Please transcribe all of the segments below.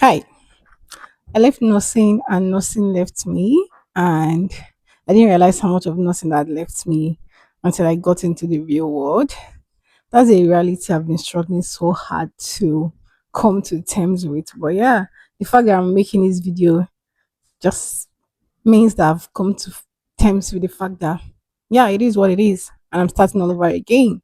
Hi, I left nursing and nursing left me, and I didn't realize how much of nursing that left me until I got into the real world. That's a reality I've been struggling so hard to come to terms with. But yeah, the fact that I'm making this video just means that I've come to terms with the fact that, yeah, it is what it is, and I'm starting all over again.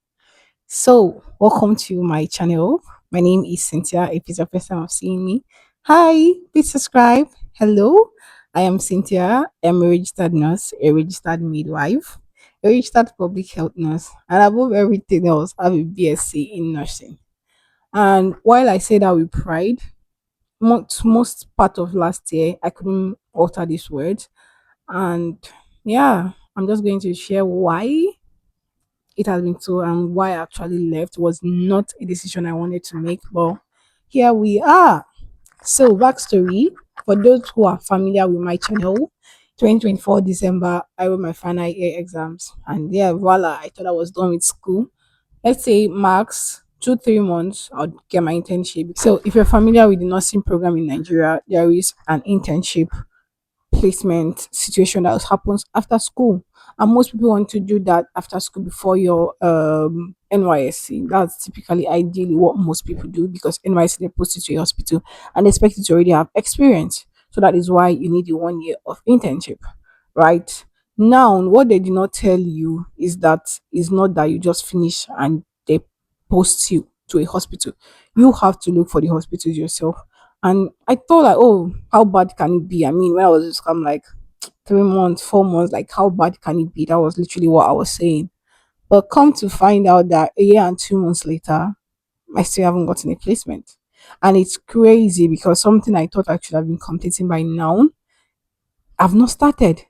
So, welcome to my channel. My name is Cynthia. If it's your first time of seeing me, hi, please subscribe. Hello, I am Cynthia. I'm a registered nurse, a registered midwife, a registered public health nurse, and above everything else, I have a BSc in nursing. And while I say that with pride, most part of last year, I couldn't alter this word. And yeah, I'm just going to share why it has been so and why I actually left was not a decision I wanted to make, but here we are. So, backstory for those who are familiar with my channel, 2024 December, I wrote my final year exams, and yeah, voila, I thought I was done with school. Let's say max 2 3 months, I'll get my internship. So, if you're familiar with the nursing program in Nigeria, there is an internship placement situation that happens after school. And most people want to do that after school before your NYSC. That's typically ideally what most people do because NYSC they post it to your hospital and they expect you to already have experience. So that is why you need the 1 year of internship, right? Now, what they did not tell you is that it's not that you just finish and they post you to a hospital. You have to look for the hospitals yourself. And I thought like, oh, how bad can it be? I mean, when I was just come like 3 months, 4 months, like how bad can it be? That was literally what I was saying. But come to find out that a year and 2 months later, I still haven't gotten a placement. And it's crazy because something I thought I should have been completing by now, I've not started.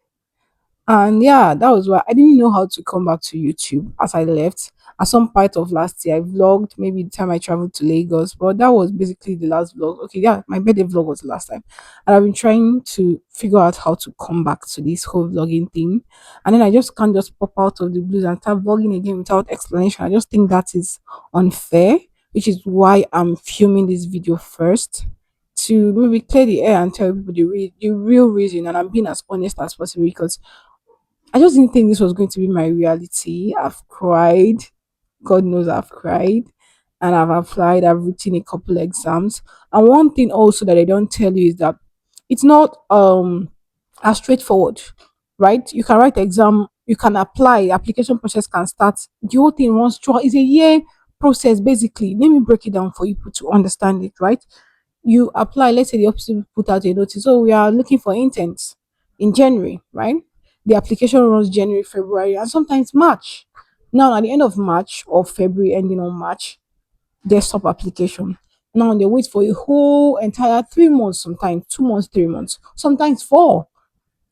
And yeah, that was why I didn't know how to come back to YouTube as I left. At some part of last year, I vlogged maybe the time I traveled to Lagos, but that was basically the last vlog. Okay, yeah, my birthday vlog was the last time. And I've been trying to figure out how to come back to this whole vlogging thing. And then I just can't just pop out of the blues and start vlogging again without explanation. I just think that is unfair, which is why I'm filming this video first to maybe clear the air and tell people the real reason. And I'm being as honest as possible because I just didn't think this was going to be my reality. I've cried. God knows I've cried. And I've applied. I've written a couple exams. And one thing also that they don't tell you is that it's not as straightforward, right? You can write the exam, you can apply, the application process can start. The whole thing runs through. It's a year process basically. Let me break it down for you to understand it, right? You apply, let's say the office put out a notice. So we are looking for interns in January, right? The application runs January, February, and sometimes March. Now, at the end of March or February, ending on March, they stop application. Now they wait for a whole entire 3 months, sometimes 2 months, 3 months, sometimes four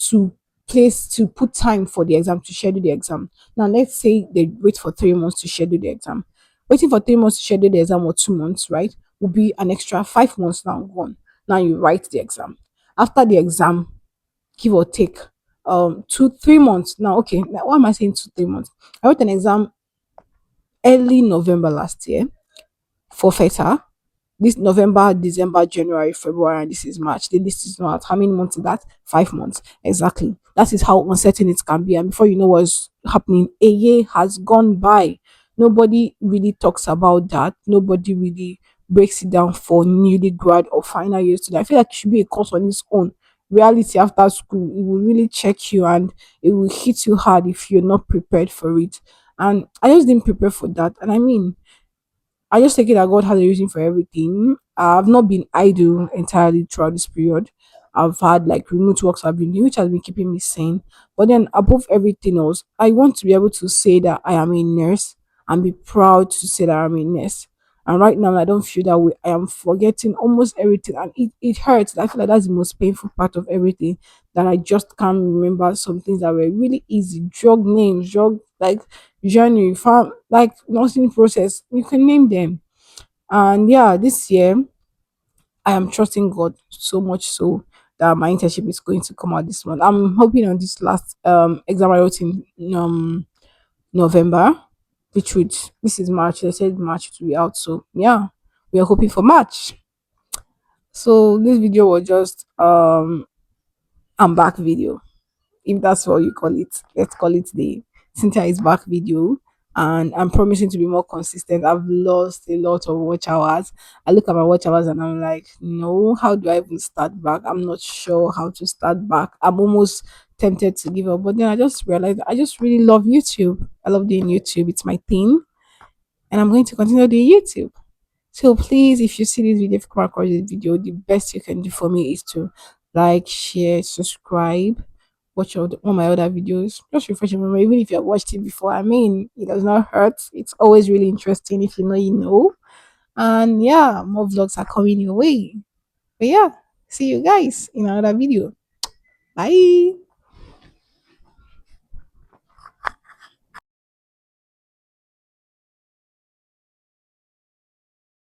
to place to put time for the exam to schedule the exam. Now let's say they wait for 3 months to schedule the exam. Waiting for 3 months to schedule the exam or 2 months, right? Will be an extra 5 months now gone. Now you write the exam. After the exam, give or take 2 3 months. Now, okay, now why am I saying 2 3 months? I wrote an exam early November last year for FETA. This November, December, January, February, and this is March. The list is not how many months is that? 5 months. Exactly. That is how uncertain it can be. And before you know what's happening, a year has gone by. Nobody really talks about that. Nobody really breaks it down for newly grad or final year student. I feel like it should be a course on its own. Reality after school, it will really check you and it will hit you hard if you're not prepared for it. And I just didn't prepare for that. And I mean, I just take it that God has a reason for everything. I've not been idle entirely throughout this period. I've had like remote works I've been doing, which has been keeping me sane. But then above everything else, I want to be able to say that I am a nurse and be proud to say that I'm a nurse. And right now, I don't feel that way. I am forgetting almost everything, and it hurts. I feel like that's the most painful part of everything. That I just can't remember some things that were really easy. Drug names, drug like journey, farm, like nursing process. You can name them. And yeah, this year I am trusting God so much so that my internship is going to come out this month. I'm hoping on this last exam I wrote in November, which would this is March. They said March to be out. So yeah, we are hoping for March. So this video was just I'm back video, if that's what you call it. Let's call it the Cynthia is back video. And I'm promising to be more consistent. I've lost a lot of watch hours. I look at my watch hours and I'm like, no, how do I even start back? I'm not sure how to start back. I'm almost tempted to give up. But then I just realized I just really love YouTube. I love doing YouTube. It's my thing. And I'm going to continue doing YouTube. So please, if you see this video, if you come across this video, the best you can do for me is to like, share, subscribe, watch all my other videos. Just refresh your memory, even if you have watched it before. I mean, it does not hurt. It's always really interesting. If you know, you know. And yeah, more vlogs are coming your way. But yeah, see you guys in another video. Bye.